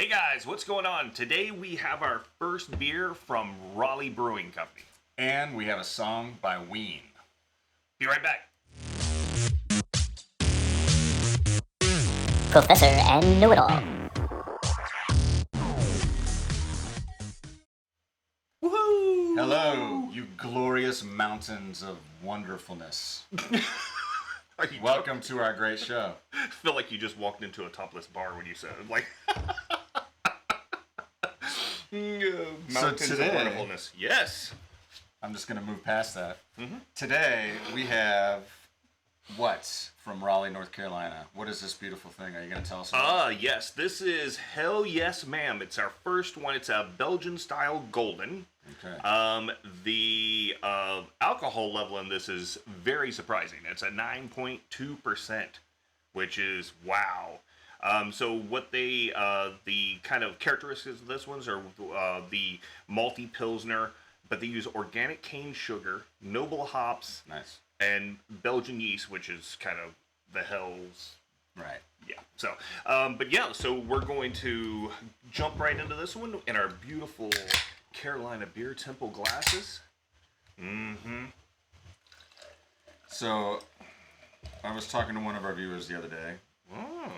Hey guys, what's going on? Today we have our first beer from Raleigh Brewing Company. And we have a song by Ween. Be right back. Professor and Know-It-All. Woohoo! Hello, you glorious mountains of wonderfulness. Welcome to our great show. I feel like you just walked into a topless bar when you said it. Like, mountains today- of wonderfulness. Yes. I'm just going to move past that. Today, we have what from Raleigh, North Carolina? What is this beautiful thing? Are you going to tell us about? Yes. This is Hell Yes Ma'am. It's our first one. It's a Belgian-style golden. Okay. The alcohol level in this is very surprising. It's a 9.2%, which is wow. So what the kind of characteristics of this ones are the malty pilsner, but they use organic cane sugar, noble hops, Nice. and Belgian yeast, which is kind of the hell's. Right. Yeah. So, so we're going to jump right into this one in our beautiful Carolina Beer Temple glasses. So, I was talking to one of our viewers the other day,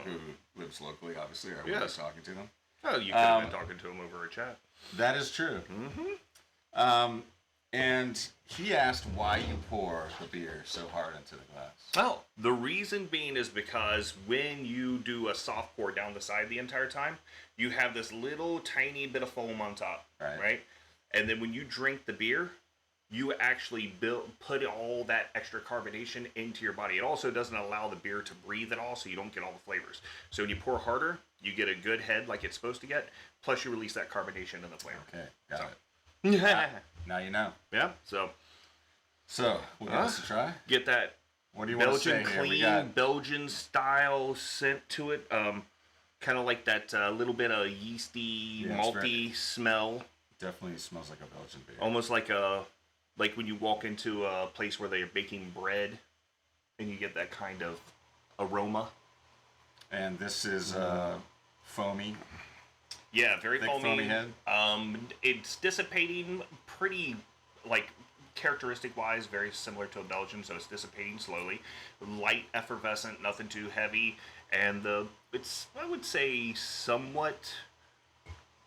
who lives locally, obviously, or I was talking to them. Oh, you could have been talking to him over a chat. That is true. And he asked why you pour the beer so hard into the glass. Oh, the reason being is because when you do a soft pour down the side the entire time, you have this little tiny bit of foam on top, right? And then when you drink the beer, you actually put all that extra carbonation into your body. It also doesn't allow the beer to breathe at all, so you don't get all the flavors. So when you pour harder, you get a good head like it's supposed to get, plus you release that carbonation in the flavor. Okay, got it. Yeah. Now you know. Yeah, so We'll give this a try. get that What do you want to Belgian say here? We clean, got Belgian style scent to it. Kind of like that little bit of yeasty, Yeah, it's malty smell. definitely smells like a Belgian beer. Almost like when you walk into a place where they're baking bread, and you get that kind of aroma. And this is foamy. Yeah, very Thick, foamy. foamy head. It's dissipating pretty, like, characteristic-wise, very similar to a Belgian, so it's dissipating slowly. Light, effervescent, nothing too heavy, and it's, I would say, somewhat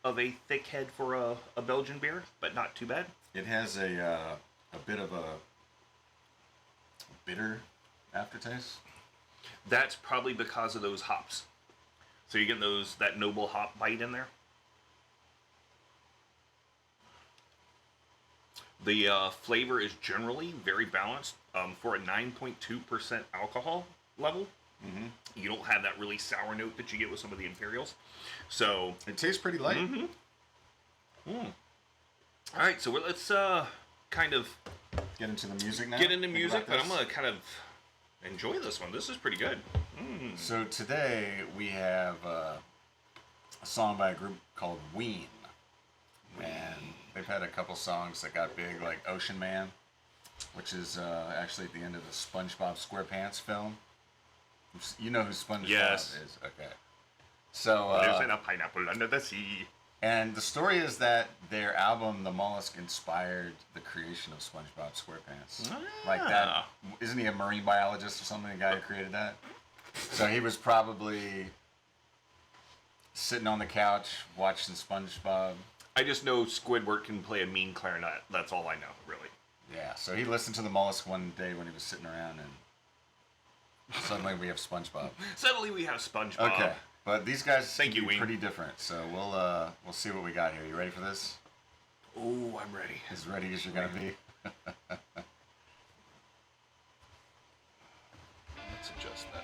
of a thick head for a Belgian beer, but not too bad. It has a bit of a bitter aftertaste. That's probably because of those hops. So you get that noble hop bite in there. The flavor is generally very balanced for a 9.2% alcohol level. You don't have that really sour note that you get with some of the Imperials. So It tastes pretty light. all right, so let's kind of Get into the music now. get into Think music, about but I'm this. gonna kind of enjoy this one. This is pretty good. So today we have a song by a group called Ween. And they've had a couple songs that got big, like Ocean Man, which is actually at the end of the SpongeBob SquarePants film. You know who SpongeBob Yes. is? Okay. So, There's a pineapple under the sea. and the story is that their album, The Mollusk, inspired the creation of SpongeBob SquarePants. Like that. Isn't he a marine biologist or something, the guy who created that? So he was probably sitting on the couch watching SpongeBob. I just know Squidward can play a mean clarinet. That's all I know, really. Yeah, so he listened to The Mollusk one day when he was sitting around, and suddenly we have SpongeBob. Suddenly we have SpongeBob. Okay, but these guys Thank you, seem to be Ween. pretty different, so we'll see what we got here. You ready for this? Oh, I'm ready. As ready as you're gonna be. Let's adjust that.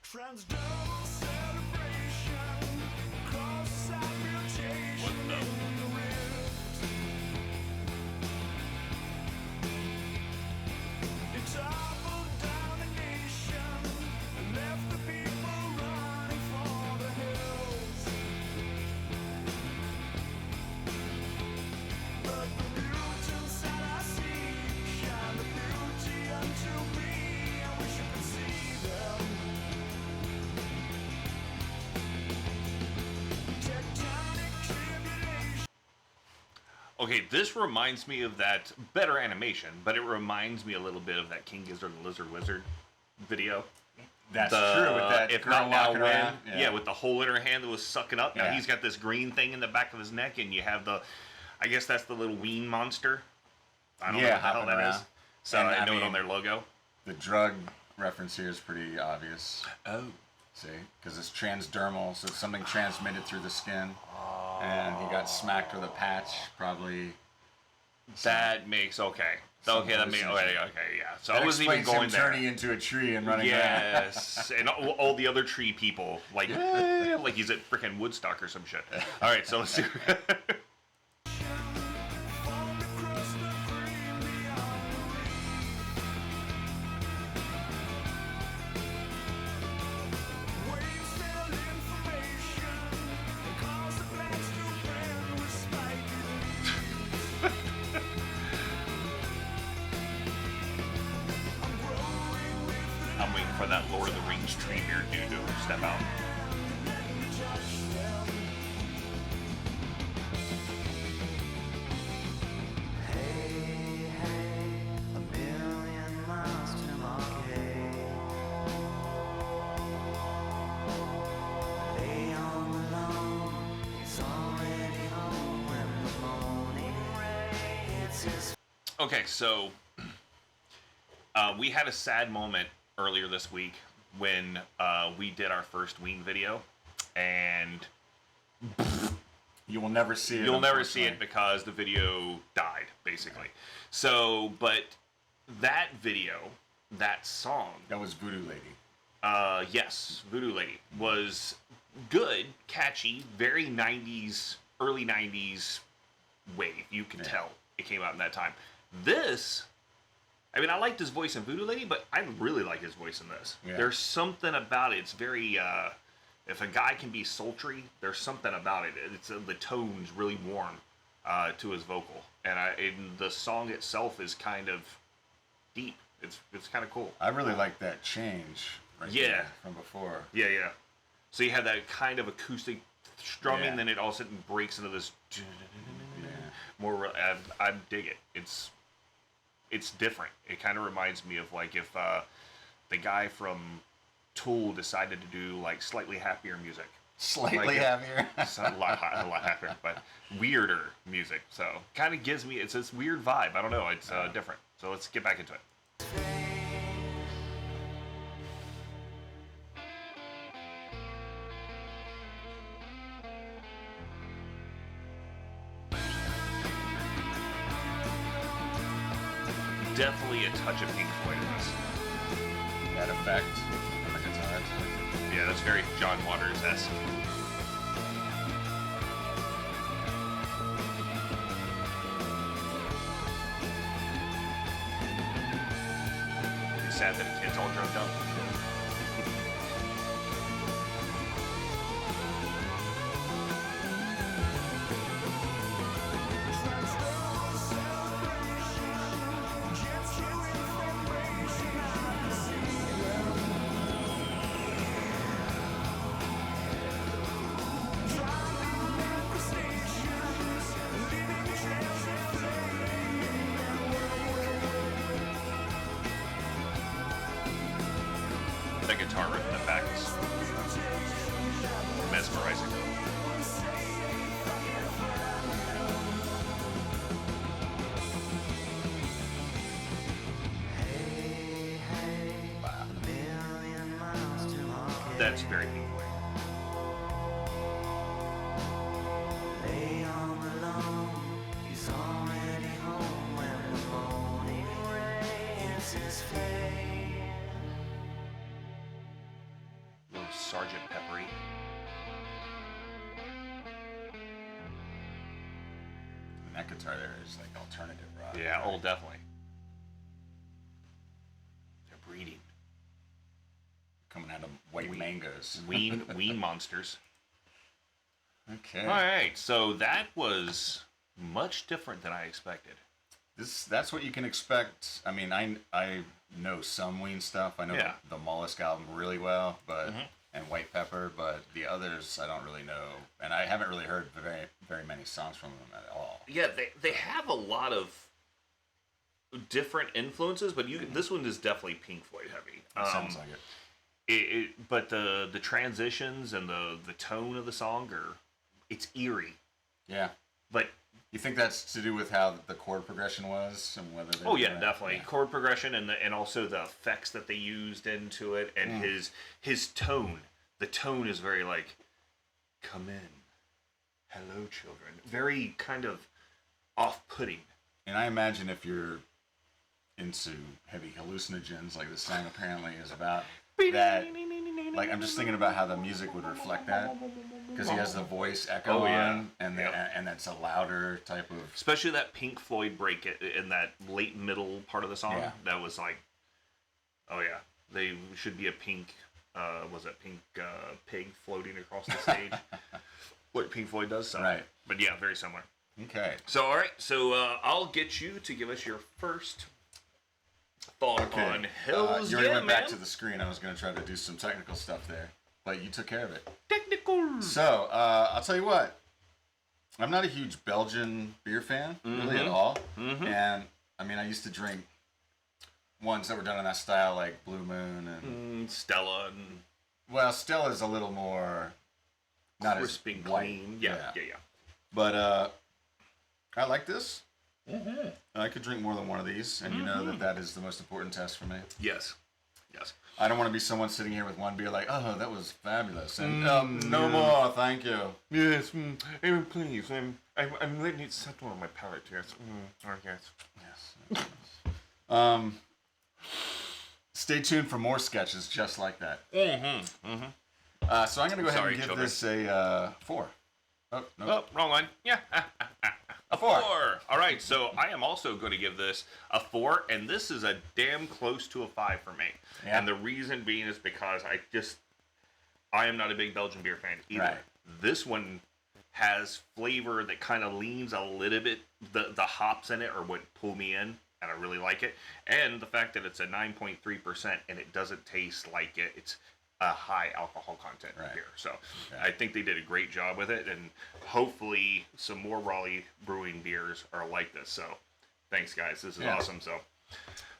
Transdermal celebration, cross-side mutation in the rift. It toppled down a nation and left the people running for the hills. Okay, this reminds me of that better animation, but it reminds me a little bit of that King Gizzard and Lizard Wizard video. That's true. With that If girl not now, walking when? around. Yeah, with the hole in her hand that was sucking up. Now Yeah. he's got this green thing in the back of his neck, and you have I guess that's the little Ween monster. I don't know what the hell hopping that around. is. So And, I know it mean, on their logo. The drug reference here is pretty obvious. Oh. See, because it's transdermal, so it's something transmitted through the skin. And he got smacked with a patch, probably. That makes okay. Okay, that makes okay, yeah. So That I wasn't even explains going him there. turning into a tree and running around. Yes, and all the other tree people, like like he's at freaking Woodstock or some shit. All right, so let's see. I'm waiting for that Lord of the Rings tree beard dude to step out. Okay, so we had a sad moment earlier this week when we did our first Ween video, and You will never see it. you'll never see it unfortunately. because the video died, basically. So, but that video, that song, That was Voodoo Lady. yes, Voodoo Lady, was good, catchy, very 90s, early 90s wave. You can tell it came out in that time. This, I mean, I liked his voice in Voodoo Lady, but I really like his voice in this. Yeah. There's something about it. It's very, if a guy can be sultry, there's something about it. It's the tone's really warm to his vocal, and the song itself is kind of deep. It's kind of cool. I really like that change right Yeah. there from before. Yeah, yeah. So you have that kind of acoustic strumming, Yeah. then it all of a sudden breaks into this Yeah. more. I dig it. It's different. It kind of reminds me of like if the guy from Tool decided to do like slightly happier music. Slightly Like it. heavier. It's a lot happier, but weirder music. So kind of gives me it's this weird vibe. I don't know. It's different. So let's get back into it. Definitely a touch of Pink Floyd in this. That effect on the guitar. Yeah, that's very John Waters-esque. It's sad that the kid's all drugged up. That guitar riff in the back is mesmerizing. That's very Pink Floyd. Little Sergeant Peppery. And that guitar there is like alternative rock. Yeah, oh, definitely. They're breeding. Coming out of white mangoes. Ween monsters. Okay. All right, so that was much different than I expected. That's what you can expect. I mean, I know some Ween stuff. I know Yeah. the Mollusk album really well, but and White Pepper, but the others I don't really know, and I haven't really heard very many songs from them at all. Yeah, they have a lot of different influences, but this one is definitely Pink Floyd heavy. Sounds like it. But the transitions and the tone of the song it's eerie. Yeah. But you think that's to do with how the chord progression was and whether they definitely. Yeah. Chord progression and also the effects that they used into it and his tone. The tone is very like, come in. Hello, children. Very kind of off-putting. And I imagine if you're into heavy hallucinogens, like this song apparently is about, that, like, I'm just thinking about how the music would reflect that. Because he has the voice echo on, and and that's a louder type of... Especially that Pink Floyd break in that late middle part of the song. Yeah. That was like, oh yeah, they should be a pink, pink pig floating across the stage. What Pink Floyd does. So. Right. But yeah, very similar. Okay. So, all right. So, I'll get you to give us your first thought on Hills. You already went back to the screen. I was going to try to do some technical stuff there, but you took care of it. Technical. So, I'll tell you what. I'm not a huge Belgian beer fan, really, at all. Mm-hmm. And, I mean, I used to drink ones that were done in that style, like Blue Moon and... Stella. Well, Stella's a little more... Not crisp as and white. clean. Yeah. But I like this. Mm-hmm. I could drink more than one of these, and you know that is the most important test for me. Yes. I don't want to be someone sitting here with one beer like, oh, that was fabulous, and no more, thank you. Yes, please. I'm letting it settle on my palate. Yes. Yes. Stay tuned for more sketches just like that. So I'm going to go ahead and give this a 4. Oh, no. Oh, wrong one. Yeah. A 4. All right, so I am also going to give this a 4, and this is a damn close to a 5 for me. Yeah. And the reason being is because I am not a big Belgian beer fan either. Right. This one has flavor that kind of leans a little bit, the hops in it are what pull me in, and I really like it. And the fact that it's a 9.3% and it doesn't taste like it's a high alcohol content beer. So I think they did a great job with it, and hopefully some more Raleigh Brewing beers are like this. So thanks, guys. This is awesome. So,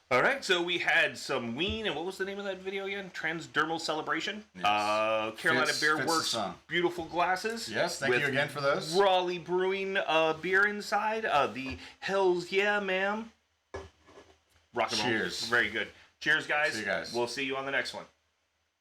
all right. So we had some Ween, and what was the name of that video again? Transdermal Celebration. Yes. Carolina Beer Works beautiful glasses. Yes, thank you again for those. Raleigh Brewing beer inside. The Hells Yeah, ma'am. Rock and roll. Cheers. Very good. Cheers, guys. See you guys. We'll see you on the next one.